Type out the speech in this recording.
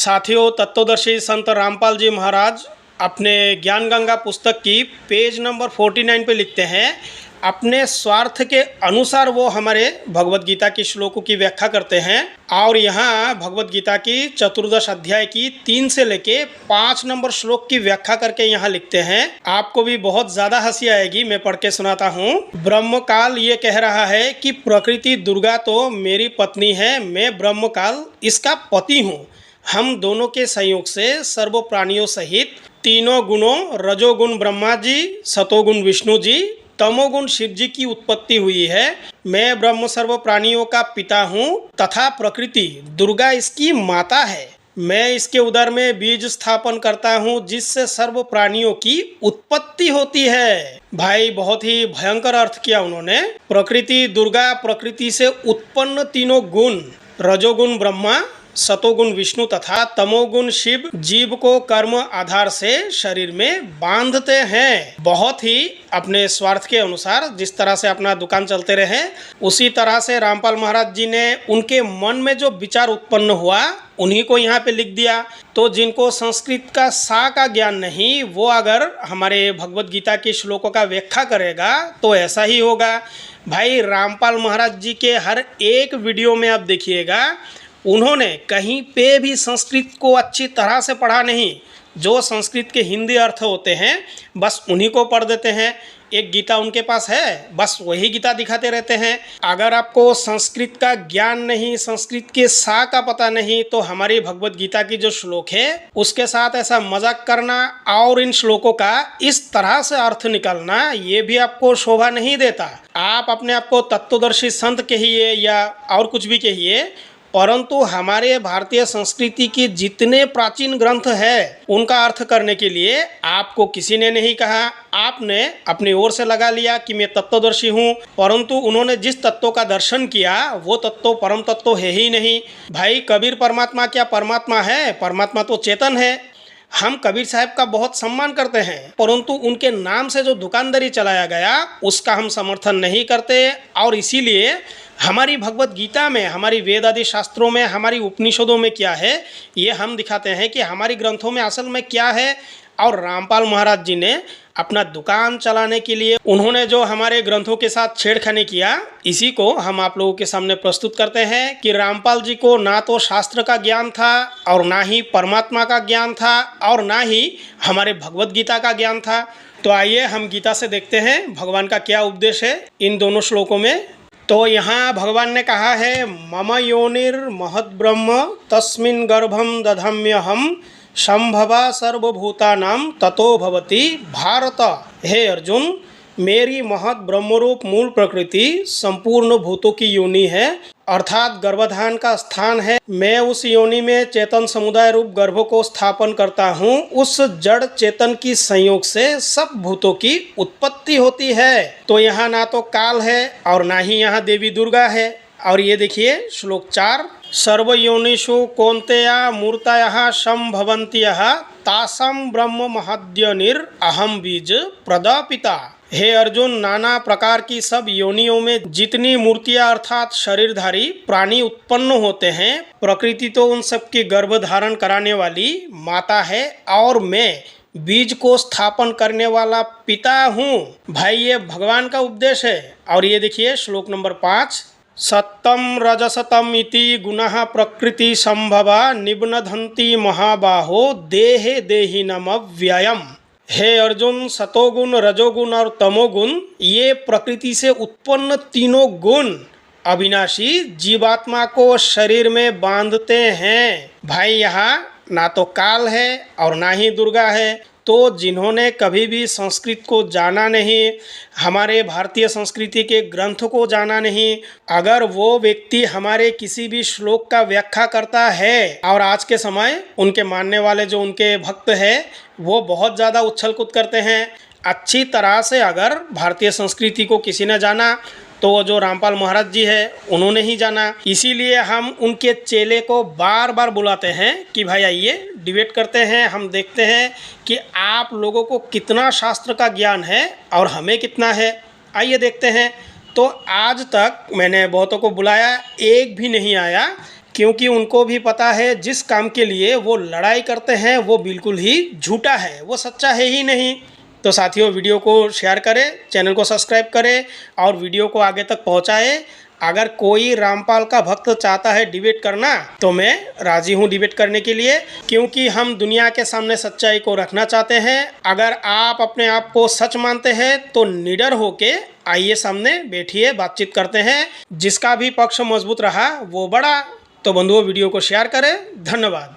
साथियों, तत्वदर्शी संत रामपाल जी महाराज अपने ज्ञान गंगा पुस्तक की पेज नंबर 49 पे लिखते हैं, अपने स्वार्थ के अनुसार वो हमारे भगवत गीता की श्लोकों की व्याख्या करते हैं। और यहाँ भगवत गीता की चतुर्दश अध्याय की 3 से लेके 5 नंबर श्लोक की व्याख्या करके यहाँ लिखते हैं। आपको भी बहुत ज़्यादा हंसी आएगी, मैं पढ़ के सुनाता हूँ। ब्रह्मकाल ये कह रहा है कि प्रकृति दुर्गा तो मेरी पत्नी है, मैं ब्रह्मकाल इसका पति हूँ। हम दोनों के संयोग से सर्व प्राणियों सहित तीनों गुणों रजोगुण ब्रह्मा जी, सतोगुण विष्णु जी, तमोगुण शिव जी की उत्पत्ति हुई है। मैं ब्रह्म सर्व प्राणियों का पिता हूँ तथा प्रकृति दुर्गा इसकी माता है। मैं इसके उदर में बीज स्थापन करता हूँ जिससे सर्व प्राणियों की उत्पत्ति होती है। भाई बहुत ही भयंकर अर्थ किया उन्होंने। प्रकृति दुर्गा प्रकृति से उत्पन्न तीनों गुण रजोगुण ब्रह्मा, सतोगुण विष्णु तथा तमोगुण शिव जीव को कर्म आधार से शरीर में बांधते हैं। बहुत ही अपने स्वार्थ के अनुसार जिस तरह से अपना दुकान चलते रहे, उसी तरह से रामपाल महाराज जी ने उनके मन में जो विचार उत्पन्न हुआ उन्हीं को यहाँ पे लिख दिया। तो जिनको संस्कृत का सा का ज्ञान नहीं, वो अगर हमारे भगवत गीता के श्लोकों का व्याख्या करेगा तो ऐसा ही होगा। भाई रामपाल महाराज जी के हर एक वीडियो में आप देखिएगा, उन्होंने कहीं पे भी संस्कृत को अच्छी तरह से पढ़ा नहीं। जो संस्कृत के हिंदी अर्थ होते हैं बस उन्हीं को पढ़ देते हैं। एक गीता उनके पास है, बस वही गीता दिखाते रहते हैं। अगर आपको संस्कृत का ज्ञान नहीं, संस्कृत के सा का पता नहीं, तो हमारी भगवत गीता की जो श्लोक है उसके साथ ऐसा मजाक करना और इन श्लोकों का इस तरह से अर्थ निकालना, ये भी आपको शोभा नहीं देता। आप अपने आप को तत्वदर्शी संत कहिए या और कुछ भी कहिए, परंतु हमारे भारतीय संस्कृति के जितने प्राचीन ग्रंथ हैं उनका अर्थ करने के लिए आपको किसी ने नहीं कहा। आपने अपनी ओर से लगा लिया कि मैं तत्वदर्शी हूँ, परंतु उन्होंने जिस तत्व का दर्शन किया वो तत्व परम तत्व है ही नहीं। भाई कबीर परमात्मा क्या परमात्मा है? परमात्मा तो चेतन है। हम कबीर साहब का बहुत सम्मान करते हैं, परंतु उनके नाम से जो दुकानदारी चलाया गया उसका हम समर्थन नहीं करते। और इसीलिए हमारी भगवत गीता में, हमारी वेद आदि शास्त्रों में, हमारी उपनिषदों में क्या है ये हम दिखाते हैं कि हमारी ग्रंथों में असल में क्या है। और रामपाल महाराज जी ने अपना दुकान चलाने के लिए उन्होंने जो हमारे ग्रंथों के साथ छेड़खानी किया, इसी को हम आप लोगों के सामने प्रस्तुत करते हैं कि रामपाल जी को ना तो शास्त्र का ज्ञान था और ना ही परमात्मा का ज्ञान था और ना ही हमारे भगवत गीता का ज्ञान था। तो आइए हम गीता से देखते हैं भगवान का क्या उपदेश है इन दोनों श्लोकों में। तो यहाँ भगवान ने कहा है, मम योनिर महद ब्रह्म तस्मिन् गर्भम दधम्यहम संभवा सर्वभूतानां ततो भवति भारत। हे अर्जुन, मेरी महत ब्रह्मरूप मूल प्रकृति संपूर्ण भूतों की योनि है, अर्थात गर्भधान का स्थान है। मैं उस योनि में चेतन समुदाय रूप गर्भ को स्थापन करता हूँ। उस जड़ चेतन की संयोग से सब भूतों की उत्पत्ति होती है। तो यहाँ ना तो काल है और ना ही यहाँ देवी दुर्गा है। और ये देखिए श्लोक 4, सर्वयोनिषु कौन्तेया मूर्तयः संभवन्त्यः तासां ब्रह्म महद्योनिर अहम बीज प्रदापिता। हे अर्जुन, नाना प्रकार की सब योनियों में जितनी मूर्तियां अर्थात शरीरधारी प्राणी उत्पन्न होते हैं, प्रकृति तो उन सब की गर्भ धारण कराने वाली माता है और मैं बीज को स्थापन करने वाला पिता हूँ। भाई ये भगवान का उपदेश है। और ये देखिए श्लोक नंबर 5, सत्तम रजसतम इति गुणः प्रकृति संभवा निबनधन्ति महाबाहो देहे देहिनम व्ययम। हे अर्जुन, सतोगुण रजोगुण और तमोगुण ये प्रकृति से उत्पन्न तीनों गुण अविनाशी जीवात्मा को शरीर में बांधते हैं। भाई यहाँ ना तो काल है और ना ही दुर्गा है। तो जिन्होंने कभी भी संस्कृत को जाना नहीं, हमारे भारतीय संस्कृति के ग्रंथ को जाना नहीं, अगर वो व्यक्ति हमारे किसी भी श्लोक का व्याख्या करता है और आज के समय उनके मानने वाले जो उनके भक्त हैं वो बहुत ज़्यादा उछल कूद करते हैं। अच्छी तरह से अगर भारतीय संस्कृति को किसी ने जाना तो वो जो रामपाल महाराज जी है उन्होंने ही जाना। इसीलिए हम उनके चेले को बार बार बुलाते हैं कि भाई आइए डिबेट करते हैं, हम देखते हैं कि आप लोगों को कितना शास्त्र का ज्ञान है और हमें कितना है, आइए देखते हैं। तो आज तक मैंने बहुतों को बुलाया, एक भी नहीं आया क्योंकि उनको भी पता है जिस काम के लिए वो लड़ाई करते हैं वो बिल्कुल ही झूठा है, वो सच्चा है ही नहीं। तो साथियों, वीडियो को शेयर करें, चैनल को सब्सक्राइब करें और वीडियो को आगे तक पहुंचाएं। अगर कोई रामपाल का भक्त चाहता है डिबेट करना तो मैं राजी हूं डिबेट करने के लिए, क्योंकि हम दुनिया के सामने सच्चाई को रखना चाहते हैं। अगर आप अपने आप को सच मानते हैं तो निडर होके आइए, सामने बैठिए, बातचीत करते हैं। जिसका भी पक्ष मजबूत रहा वो बड़ा। तो बंधुओं, वीडियो को शेयर करें। धन्यवाद।